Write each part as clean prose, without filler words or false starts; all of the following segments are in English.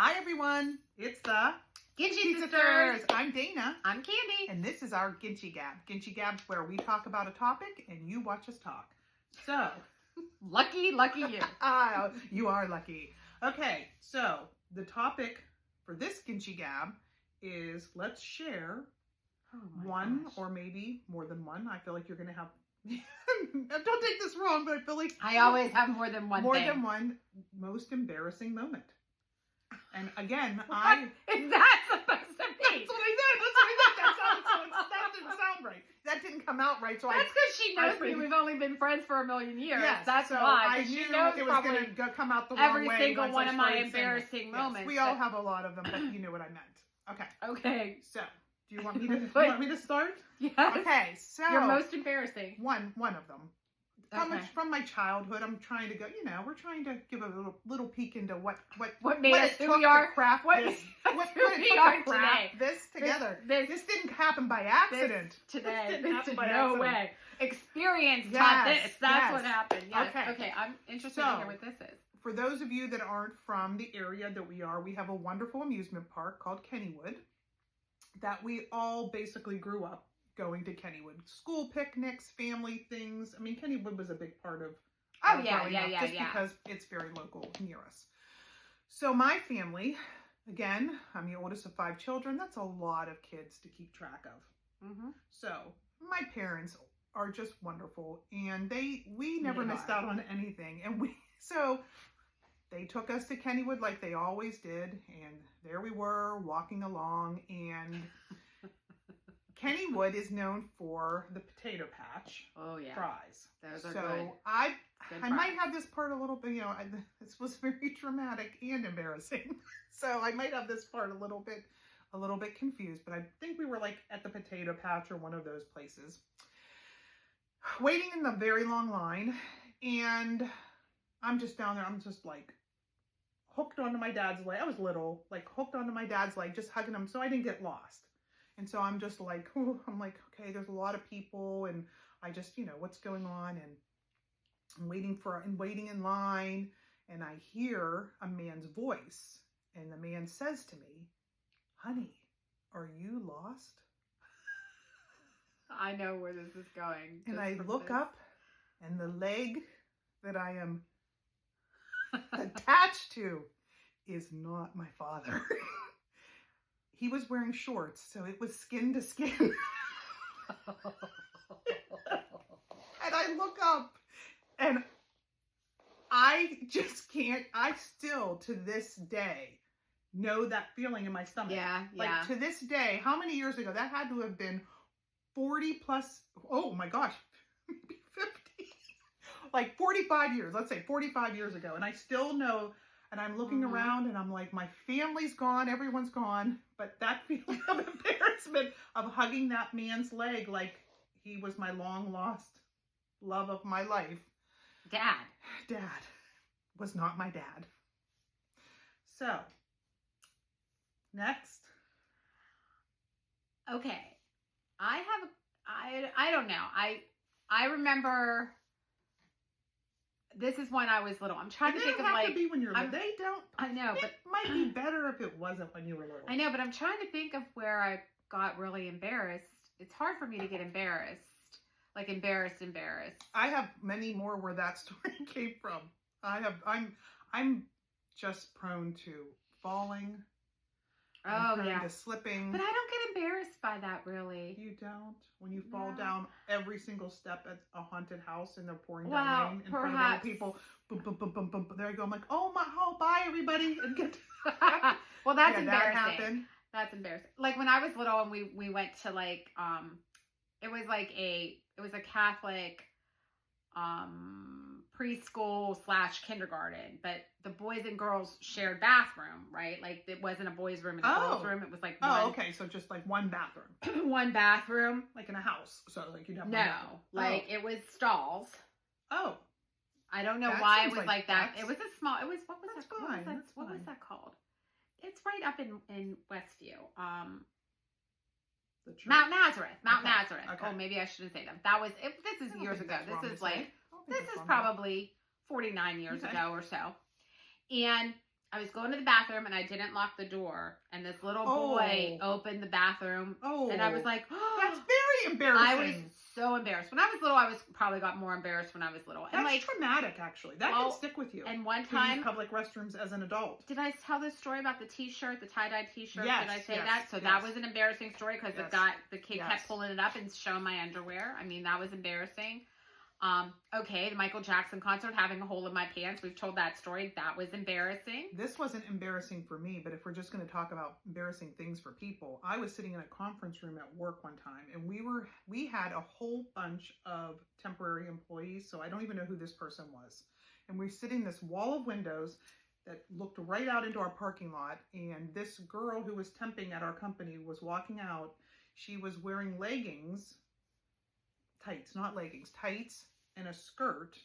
Hi everyone, it's the Ginchy Sisters. I'm Dana. I'm Candy. And this is our Ginchy Gab. Ginchy Gab's where we talk about a topic and you watch us talk. So, lucky you. You are lucky. Okay, so the topic for this Ginchy Gab is let's share one or maybe more than one. I feel like you're going to have, don't take this wrong, but I feel like I always have more than one more thing. than one most embarrassing moment. And again, what is that supposed to be? That's what I did. That didn't sound right. That didn't come out right. So that's because she knows me. We've only been friends for a million years. Yes, that's so why. I knew she knows it was going to come out the wrong way. Every single one of my started embarrassing moments. Yes, we all have a lot of them, but you know what I meant. Okay. Okay. So, do you want me to start? Yes. Okay. So your most embarrassing. One of them. From my childhood, I'm trying to go. We're trying to give a little peek into what made us who we are. Craft what this. What we are today. This together. This didn't happen by accident. Today. This This by no accident. way. Experience taught this. That's what yes. happened. Yes. Okay. I'm interested to hear what this is. For those of you that aren't from the area that we are, we have a wonderful amusement park called Kennywood that we all basically grew up going to Kennywood. School picnics, family things. I mean, Kennywood was a big part of growing up, just because it's very local near us. So my family, again, I'm the oldest of 5 children. That's a lot of kids to keep track of. Mm-hmm. So my parents are just wonderful, and we never missed out on anything. And so they took us to Kennywood like they always did, and there we were walking along, and Kennywood is known for the potato patch fries. Those are so good. I might have this part a little bit, this was very traumatic and embarrassing. So I might have this part a little bit confused, but I think we were like at the potato patch or one of those places, waiting in the very long line, and I'm just down there. I'm just like hooked onto my dad's leg. I was little, like hooked onto my dad's leg, just hugging him so I didn't get lost. And so I'm just like, okay, there's a lot of people, and I just, what's going on, and I'm waiting in line, and I hear a man's voice, and the man says to me, "Honey, are you lost?" I know where this is going. And I look up, and the leg that I am attached to is not my father. He was wearing shorts, so it was skin to skin. And I look up, and I just can't, I still, to this day, know that feeling in my stomach. Yeah. Like, to this day, how many years ago? That had to have been 40 plus, oh my gosh, maybe 50. Like 45 years, let's say 45 years ago. And I still know. And I'm looking around, and I'm like, my family's gone, everyone's gone. But that feeling of embarrassment of hugging that man's leg like he was my long lost love of my life. Dad was not my dad. So, next. Okay. I don't know. I remember. This is when I was little. I'm trying to think of like. To be when you're little. They don't. I know, but it might be better if it wasn't when you were little. I know, but I'm trying to think of where I got really embarrassed. It's hard for me to get embarrassed, like embarrassed. I have many more where that story came from. I'm just prone to falling. To slipping. But I don't get embarrassed by that, really. You don't? When you fall down every single step at a haunted house and they're pouring down rain in front of other people. Boom, boom, boom, boom, boom. There I go. I'm like, bye, everybody. And get well, that's embarrassing. That happened. That's embarrassing. Like when I was little and we went to like, it was a Catholic, preschool / kindergarten, but the boys and girls shared bathroom, right? Like it wasn't a boys' room and a girls' room. It was like one. Okay, so just like one bathroom. One bathroom, like in a house. So like you'd have it was stalls. Oh, I don't know why it was like that. It was a small. It was what was that called? It's right up in Westview. Mount Nazareth. Nazareth. Okay. Oh, maybe I shouldn't say that. This is years ago. This is like. This is probably 49 years ago or so. And I was going to the bathroom and I didn't lock the door, and this little boy opened the bathroom, and I was like, oh, that's very embarrassing. I was so embarrassed. When I was little, I was probably got more embarrassed when I was little. And that's traumatic, actually. That can stick with you. And one time, to use public restrooms as an adult. Did I tell this story about the T-shirt, the tie-dye T-shirt? Yes, did I say that? So that was an embarrassing story because the kid kept pulling it up and showing my underwear. I mean, that was embarrassing. Okay, the Michael Jackson concert, having a hole in my pants. We've told that story. That was embarrassing. This wasn't embarrassing for me, but if we're just going to talk about embarrassing things for people, I was sitting in a conference room at work one time, and we had a whole bunch of temporary employees, so I don't even know who this person was. And we're sitting in this wall of windows that looked right out into our parking lot, and this girl who was temping at our company was walking out. She was wearing leggings, tights, not leggings, tights, and a skirt,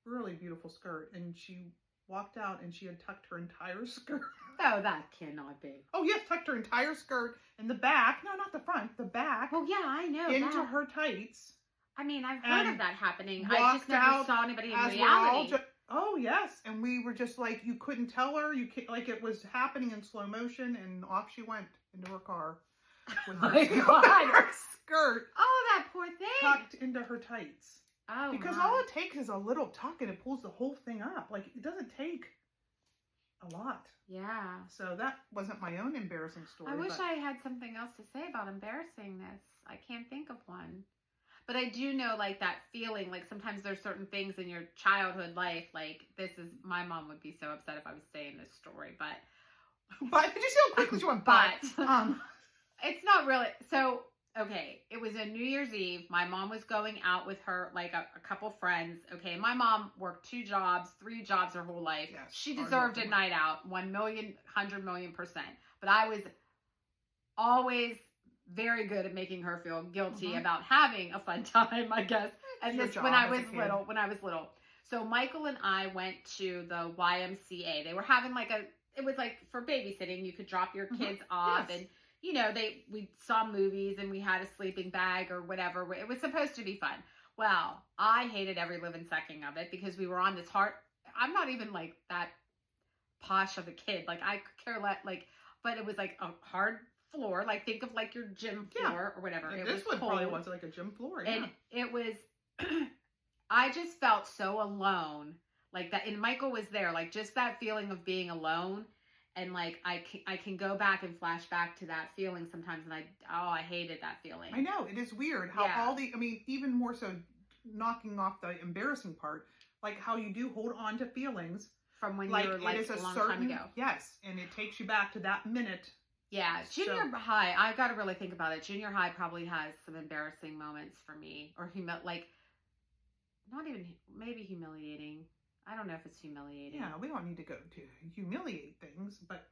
really beautiful skirt, and she walked out and she had tucked her entire skirt. Oh, that cannot be. Oh, yes, tucked her entire skirt in the back. No, not the front, the back. Oh, yeah, I know into her tights. I mean, I've heard of that happening. I just never saw anybody in reality. Oh, yes, and we were just like, you couldn't tell her. Like it was happening in slow motion, and off she went into her car. With her, her skirt. Oh, that poor thing. Tucked into her tights. Oh, because all it takes is a little tuck and it pulls the whole thing up. Like, it doesn't take a lot. Yeah. So that wasn't my own embarrassing story. I wish I had something else to say about embarrassingness. I can't think of one. But I do know, like, that feeling, like, sometimes there's certain things in your childhood life, like, my mom would be so upset if I was saying this story, but. But, did you see how quickly she went, but? It's not really, so. Okay, it was a New Year's Eve. My mom was going out with her, like a couple friends. Okay, my mom worked 2 jobs, 3 jobs her whole life. Yes, she deserved a night out, 100 million%. But I was always very good at making her feel guilty about having a fun time, I guess. And this when I was little. So Michael and I went to the YMCA. They were having it was like for babysitting. You could drop your kids off and. You know, we saw movies and we had a sleeping bag or whatever. It was supposed to be fun. Well, I hated every living second of it because we were on this I'm not even like that posh of a kid. Like I could care less, but it was like a hard floor. Like think of like your gym floor or whatever. And it this was one probably was like a gym floor. And it was, I just felt so alone like that. And Michael was there, like just that feeling of being alone. And like I can go back and flash back to that feeling sometimes, and I hated that feeling. I know, it is weird how even more so, knocking off the embarrassing part, like how you do hold on to feelings from when you were like a long time ago. Yes, and it takes you back to that minute. Yeah, junior high. I got to really think about it. Junior high probably has some embarrassing moments for me, or not even maybe humiliating. I don't know if it's humiliating. Yeah, we don't need to go to humiliate things, but...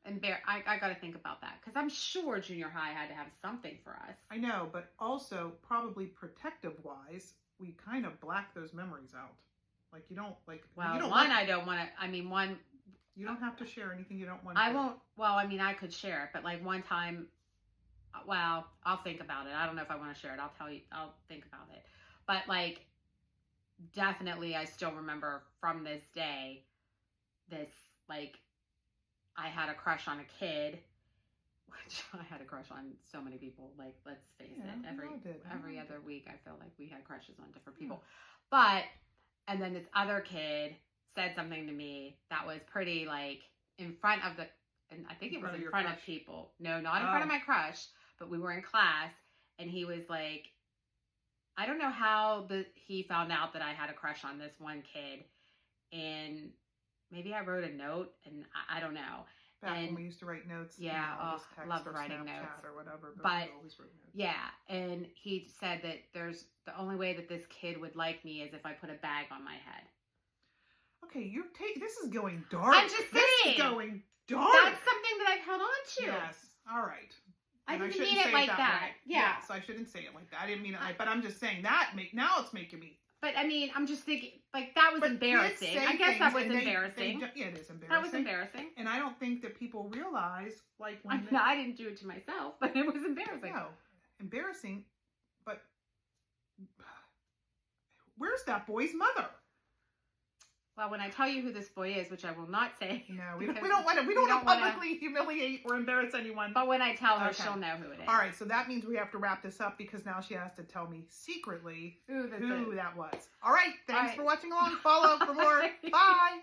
I got to think about that, because I'm sure junior high had to have something for us. I know, but also, probably protective-wise, we kind of black those memories out. Like, you don't, like... Well, you don't I don't want to... one... You don't have to share anything you don't want I won't... Well, I could share it, but, like, one time... Well, I'll think about it. I don't know if I want to share it. I'll tell you. I'll think about it. But, like... Definitely, I still remember from this day, I had a crush on a kid, which I had a crush on so many people. Like, let's face it, every other week, I feel like we had crushes on different people. And then this other kid said something to me that was pretty, like, in front of and I think it was in front of people. No, not in front of my crush, but we were in class, and he was like, I don't know how he found out that I had a crush on this one kid, and maybe I wrote a note, and I don't know. Back when we used to write notes. Yeah, I love writing Snapchat notes or whatever. But we always wrote notes. Yeah, and he said that the only way that this kid would like me is if I put a bag on my head. Okay, this is going dark. I'm just saying. This is going dark. That's something that I've held on to. Yes. All right. I didn't mean it like that. Yeah. So I shouldn't say it like that. I didn't mean it but I'm just saying now it's making me. But I mean, I'm just thinking, like, that was embarrassing. I guess that was embarrassing. Yeah, it is embarrassing. That was embarrassing. And I don't think that people realize, like, I didn't do it to myself, but it was embarrassing. No, embarrassing. But where's that boy's mother? Well, when I tell you who this boy is, which I will not say. No, we don't want to publicly humiliate or embarrass anyone. But when I tell her, she'll know who it is. All right, so that means we have to wrap this up because now she has to tell me secretly who that was. All right, thanks for watching along. Follow for more. Bye.